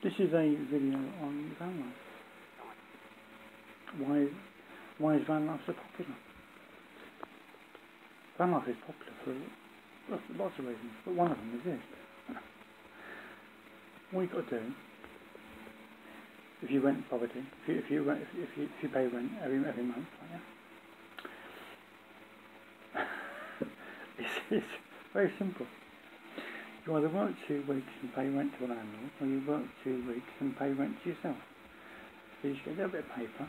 This is a video on van life. Why is van life so popular? Van life is popular for lots of reasons, but one of them is this. What you've got to do, if you rent property, if you pay rent every month, it's very simple. You either work 2 weeks and pay rent to a landlord, or you work 2 weeks and pay rent to yourself. So you just get a little bit of paper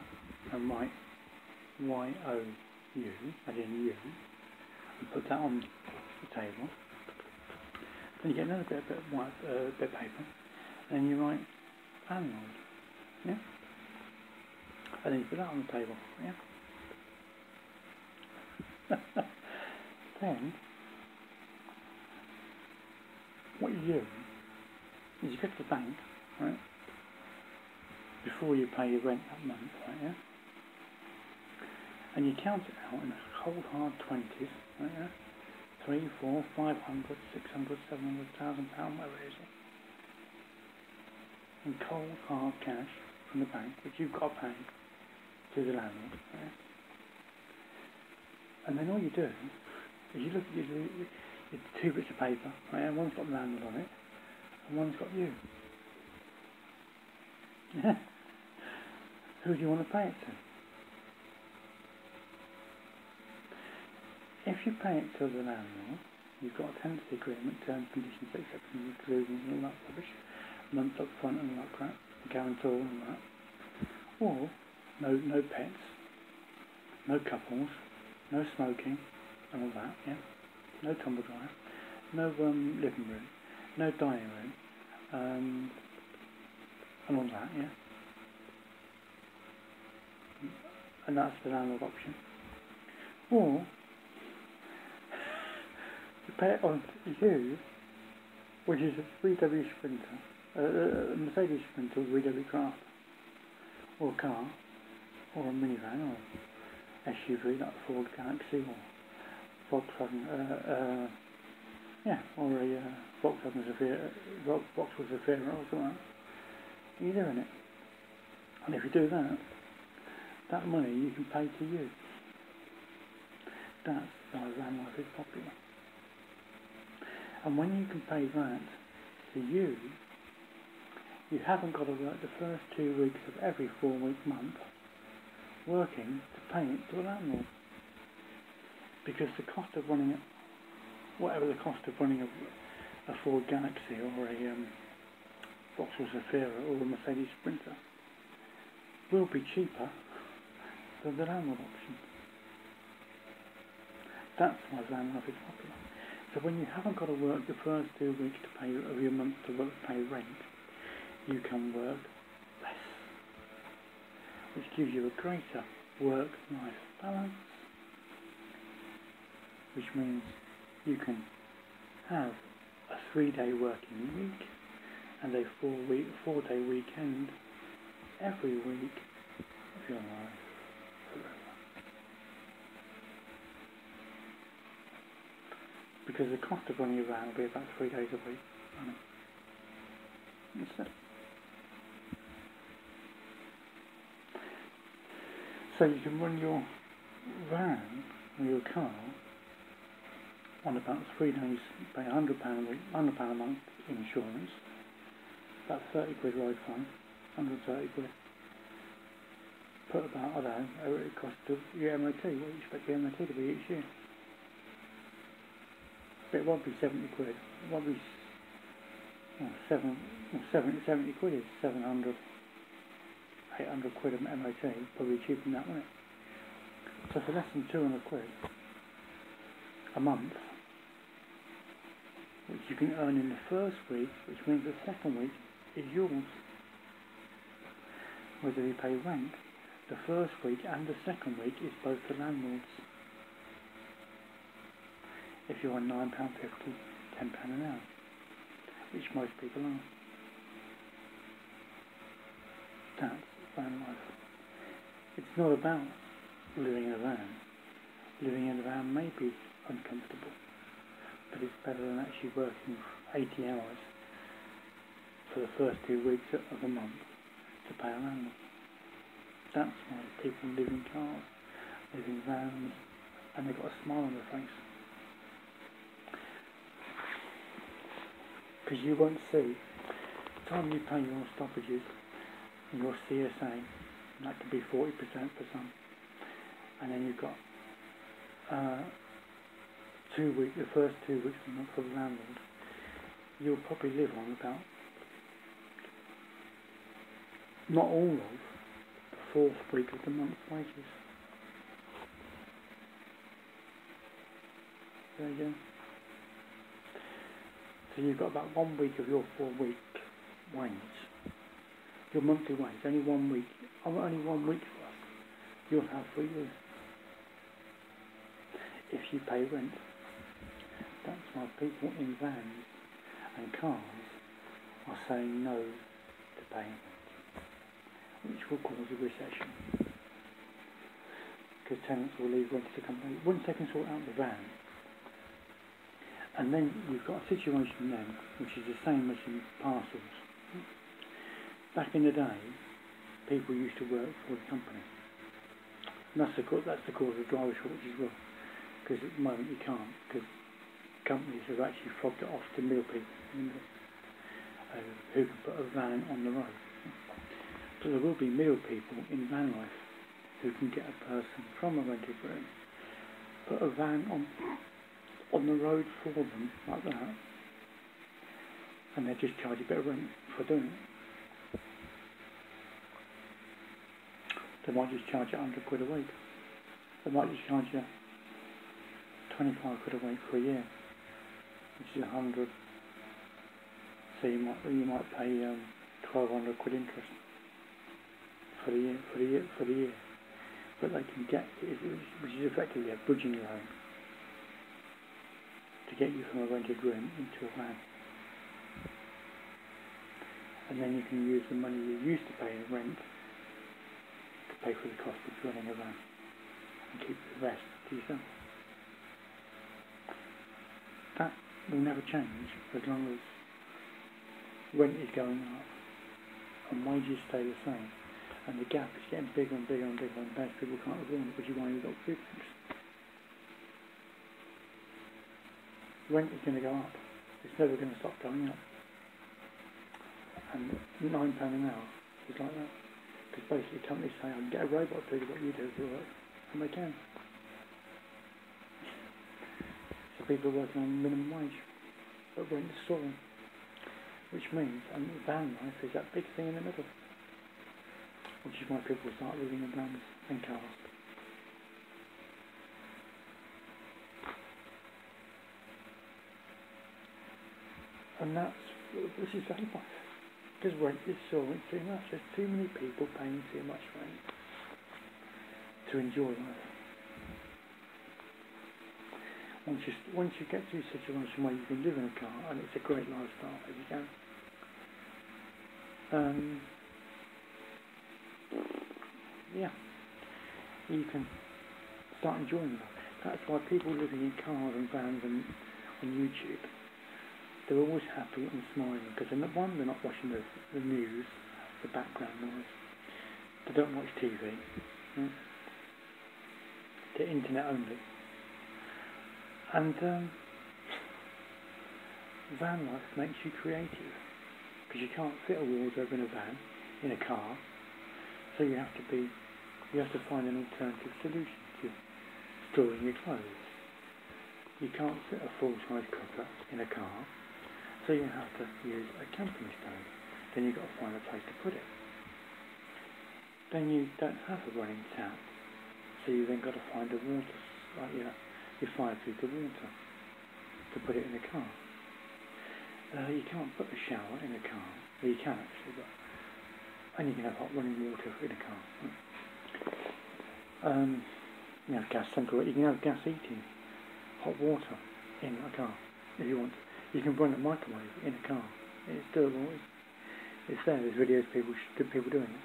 and write Y-O-U, as in you, and put that on the table. Then you get another bit of paper, and then you write landlord, yeah? And then you put that on the table, yeah? Then, what you do is you go to the bank, right, before you pay your rent that month, right, yeah? And you count it out in cold hard 20s, right, yeah? 3, 4, 500, 600, 700, £1,000, whatever it is. In cold hard cash from the bank, which you've got to pay to the landlord, right? And then all you do is you look at your 2 bits of paper, right, and one's got the landlord on it, and one's got you. Yeah. Who do you want to pay it to? If you pay it to the landlord, you've got a tenancy agreement, terms, conditions, exceptions, exclusions, and all that rubbish, month up front and all that crap, guarantor and all that. Or no pets, no couples, no smoking, and all that, yeah. No tumble dryer, no living room, no dining room, and all that, yeah. And that's the landlord option. Or you pay it on you, which is a VW Sprinter, a Mercedes Sprinter, VW Craft, or a car, or a minivan, or SUV like Ford Galaxy, or Volkswagen, or a Volkswagen Zafira, Volkswagen Zafira or something like that. You're doing it. And if you do that, that money you can pay to you. That's why van life is popular. And when you can pay that to you, you haven't got to work the first 2 weeks of every 4-week month working to pay it to a landlord. Because the cost of running it, whatever the cost of running a Ford Galaxy or a Volkswagen Zafira or a Mercedes Sprinter will be cheaper than the landlord option. That's why van life is popular. So when you haven't got to work the first 2 weeks to pay of your month to pay rent, you can work less, which gives you a greater work-life balance, which means you can have a 3-day working week and a 4-day weekend every week of your life forever. Because the cost of running your van will be about 3 days a week. That's it. So you can run your van or your car on about 3 days, pay £100 a week, £100 a month insurance, about 30 quid road fund, 130 quid. Put about, I don't know, it costs your MOT, what do you expect your MOT to be each year? But it won't be 70 quid, it won't be 70 quid is 700, 800 quid of MOT, probably cheaper than that, won't it? So for less than 200 quid a month, which you can earn in the first week, which means the second week is yours. Whether you pay rent, the first week and the second week is both the landlord's. If you're on £9.50, £10 an hour, which most people are. That's van life. It's not about living in a van. Living in a van may be uncomfortable, but it's better than actually working 80 hours for the first 2 weeks of the month to pay a landlord. That's why people live in cars, live in vans, and they've got a smile on their face. Because you won't see, the time you pay your stoppages and your CSA, that could be 40% for some, and then you've got the first 2 weeks of the month for the landlord, you'll probably live on about, not all of, the fourth week of the month's wages. There you go. So you've got about 1 week of your 4-week wage, your monthly wage, only 1 week for us, you'll have for you. If you pay rent. That's why people in vans and cars are saying no to paying rent, which will cause a recession. Because tenants will leave rent to come back. Once they can sort out the van, and then you've got a situation then, which is the same as in parcels. Back in the day, people used to work for the company. And that's the cause of driver shortage as well. Because at the moment you can't, because companies have actually fobbed it off to middle people who can put a van on the road. So there will be middle people in van life who can get a person from a rented room, put a van on the road for them like that, and they just charge a bit of rent for doing it. They might just charge you £100 a week. They might just charge you £25 a week for a year, which is 100. So you might pay £1,200 interest for the year. But they can get it, which is effectively a bridging loan to get you from a rented room into a van. And then you can use the money you used to pay in rent to pay for the cost of running a van and keep the rest to yourself. That will never change as long as rent is going up and wages stay the same, and the gap is getting bigger and bigger and bigger, and most people can't afford it, which is why you've got food banks. Rent is going to go up. It's never going to stop going up. And £9 an hour is like that. Because basically companies say, I can get a robot to do what you do for work, and they can. So people are working on minimum wage, but rent is soaring. Which means, and van life is that big thing in the middle. Which is why people start living in vans and cars. And this is van life. Because rent is soaring too much. There's too many people paying too much rent to enjoy life. Once you get to a situation where you can live in a car, and it's a great lifestyle if you can, you can start enjoying life. That's why people living in cars and vans and on YouTube, they're always happy and smiling, because they're not watching the news, the background noise. They don't watch TV. Yeah? They're internet only. And van life makes you creative, because you can't fit a wardrobe in a van, in a car, so you have to find an alternative solution to storing your clothes. You can't fit a full-size cooker in a car, so you have to use a camping stove. Then you've got to find a place to put it. Then you don't have a running tap, so you then got to find a water, like your 5 litre water, to put it in the car. You can't put a shower in a car. Well, you can actually, and you can have hot running water in a car. You have gas central. You can have gas heating, hot water in a car if you want. You can run a microwave in a car. It's doable. It's there. There's videos people doing it.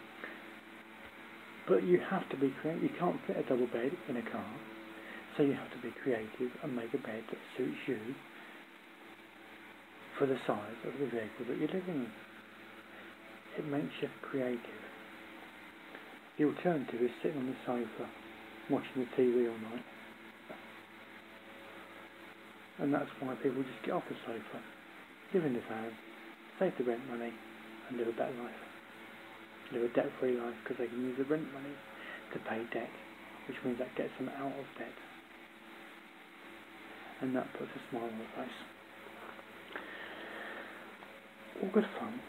But you have to be creative. You can't fit a double bed in a car, so you have to be creative and make a bed that suits you for the size of the vehicle that you're living in. It makes you creative. The alternative is sitting on the sofa, watching the TV all night. And that's why people just get off the sofa, live in the van, save the rent money, and live a better life. Live a debt-free life because they can use the rent money to pay debt, which means that gets them out of debt. And that puts a smile on their face. All good fun.